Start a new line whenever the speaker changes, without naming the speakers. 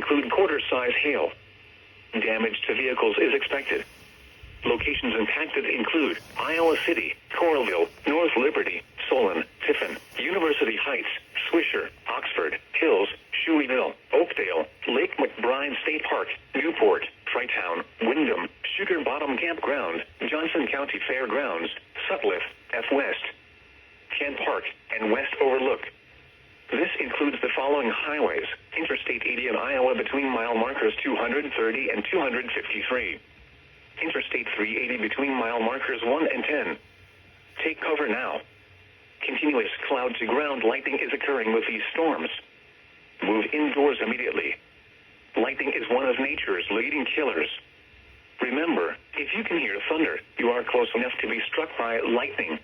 include quarter-size hail. Damage to vehicles is expected. Locations impacted include Iowa City, Coralville, North Liberty, Solon, Tiffin, University Heights, Swisher, Oxford, Hills, Shoeyville, Oakdale, Lake McBride State Park, Newport, Tri-Town, Wyndham, Sugar Bottom Campground, Johnson County Fairgrounds, Sutliff, F. West, Kent Park, and West Overlook. This includes the following highways: Interstate 80 in Iowa between mile markers 230 and 253. Interstate 380 between mile markers 1 and 10. Take cover now. Continuous cloud-to-ground lightning is occurring with these storms. Move indoors immediately. Lightning is one of nature's leading killers. Remember, if you can hear thunder, you are close enough to be struck by lightning.